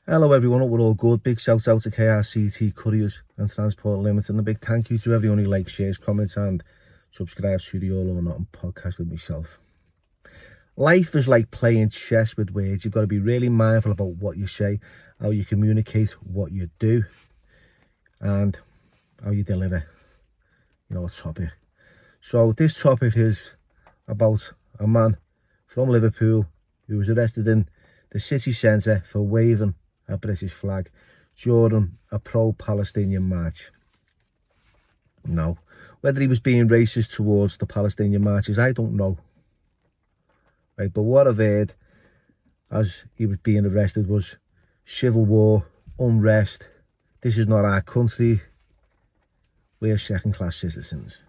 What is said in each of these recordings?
Hello everyone, hope we're all good. Big shout out to KRCT Couriers and Transport Limited, and a big thank you to everyone who likes, shares, comments and subscribes to the All or Nothing podcast with myself. Life is like playing chess with words. You've got to be really mindful about what you say, how you communicate, what you do, and how you deliver, a topic. So this topic is about a man from Liverpool who was arrested in the city centre for waving a British flag during a pro-Palestinian march. Now, whether he was being racist towards the Palestinian marches, I don't know. Right, but what I've heard as he was being arrested was civil war, unrest. This is not our country. We're second-class citizens.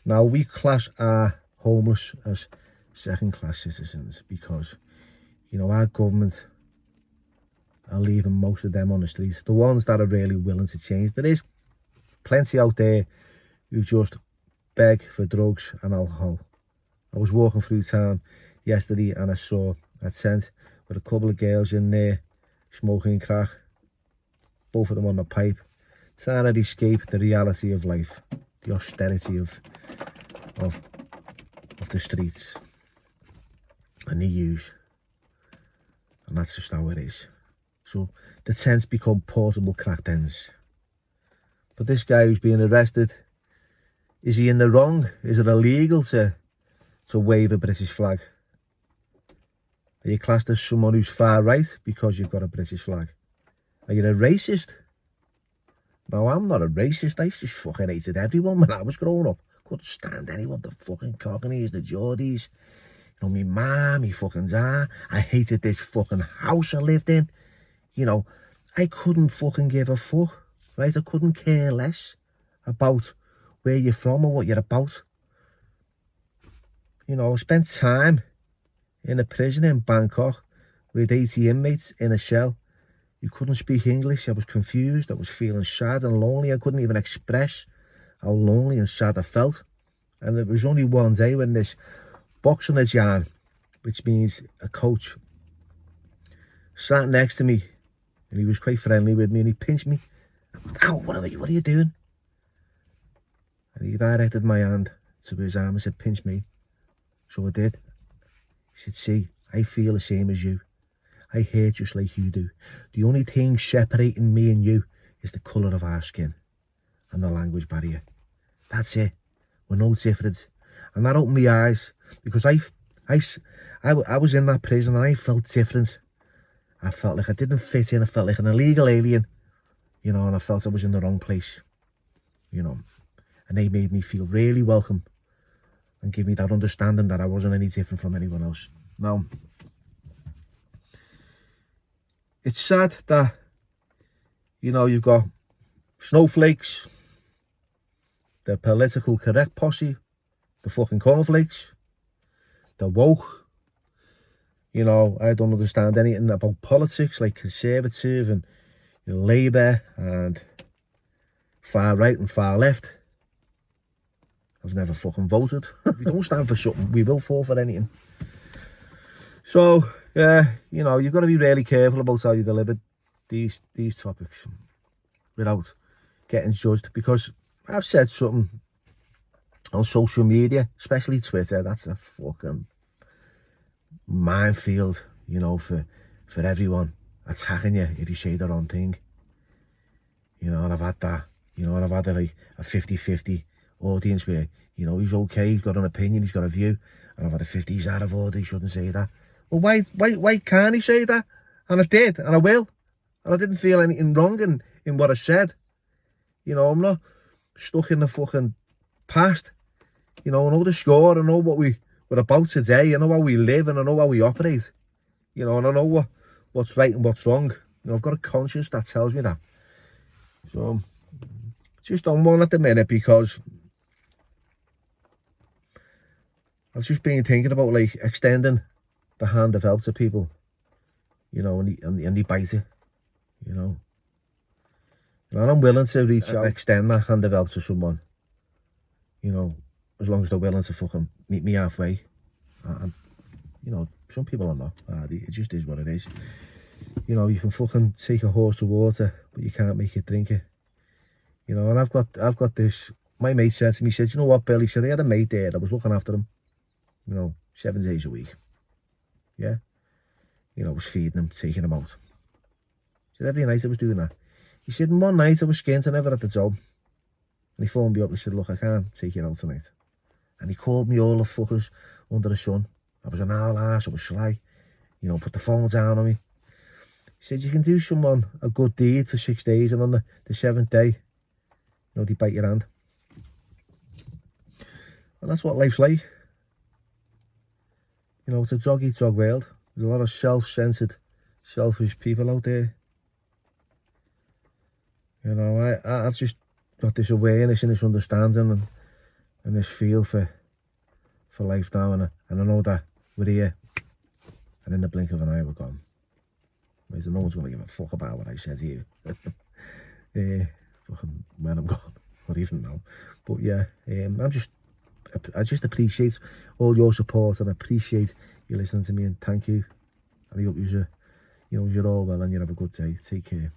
Now, we class our homeless as second-class citizens because, our government are leaving most of them on the streets. The ones that are really willing to change. There is plenty out there who just beg for drugs and alcohol. I was walking through town yesterday and I saw a tent with a couple of girls in there smoking crack, both of them on the pipe, trying to escape the reality of life, the austerity of the streets and the use. And that's just how it is. So the tents become portable crack dens. But this guy who's being arrested, is he in the wrong? Is it illegal to wave a British flag? Are you classed as someone who's far right because you've got a British flag? Are you a racist? No, I'm not a racist. I just fucking hated everyone when I was growing up. Couldn't stand anyone, the fucking Cockneys, the Geordies. Me mum, me fucking dad. I hated this fucking house I lived in. I couldn't fucking give a fuck, right? I couldn't care less about where you're from or what you're about. I spent time in a prison in Bangkok with 80 inmates in a cell. You couldn't speak English. I was confused. I was feeling sad and lonely. I couldn't even express how lonely and sad I felt. And it was only one day when this boxing Jan, which means a coach, sat next to me, and he was quite friendly with me, and he pinched me. Ow, what are you doing? And he directed my hand to his arm and said, pinch me. So I did. He said, see, I feel the same as you. I hate just like you do. The only thing separating me and you is the colour of our skin and the language barrier. That's it. We're no different. And that opened my eyes, because I was in that prison and I felt different. I felt like I didn't fit in. I felt like an illegal alien, and I felt I was in the wrong place, and they made me feel really welcome and give me that understanding that I wasn't any different from anyone else. Now, it's sad that, you've got snowflakes, the political correct posse, the fucking cornflakes, the woke. I don't understand anything about politics, like Conservative and Labour and far right and far left. I've never fucking voted. If we don't stand for something, we will fall for anything. So, yeah, you've got to be really careful about how you deliver these topics without getting judged, because I've said something on social media, especially Twitter, that's a fucking minefield, for everyone attacking you if you say the wrong thing. And I've had that, and I've had a 50-50 audience where, he's okay, he's got an opinion, he's got a view, and I've had a 50, he's out of order, he shouldn't say that. Well, why can't he say that? And I did, and I will. And I didn't feel anything wrong in what I said. I'm not stuck in the fucking past. I know the score, I know what we're about today, I know how we live, and I know how we operate. And I know what's right and what's wrong. I've got a conscience that tells me that. So, just on one at the minute, because I've just been thinking about, like, extending the hand of help to people, and they bite it, And I'm willing to reach out, extend that hand of help to someone, as long as they're willing to fucking meet me halfway. And some people are not. It just is what it is. You know, you can fucking take a horse to water, but you can't make it drink it. You know, and I've got this. My mate said to me, he said, you know what, Bill? He said, I had a mate there that was looking after him, you know, 7 days a week. Yeah. You know, was feeding him, taking him out. He said, every night I was doing that. He said, and one night I was skinting ever at the job. And he phoned me up and said, look, I can't take you out tonight. And he called me all the fuckers under the sun. I was an owl ass, I was sly. You know, put the phone down on me. He said, you can do someone a good deed for 6 days, and on the 7th day, you know, they bite your hand. And that's what life's like. You know, it's a dog-eat-dog world. There's a lot of self-centered, selfish people out there. You know, I've just got this awareness and this understanding and this feel for life now, and I know that we're here, and in the blink of an eye we're gone. No one's going to give a fuck about what I said here. Fucking when I'm gone, or even now. But yeah, I just appreciate all your support, and I appreciate you listening to me, and thank you. And I hope you're all well and you have a good day. Take care.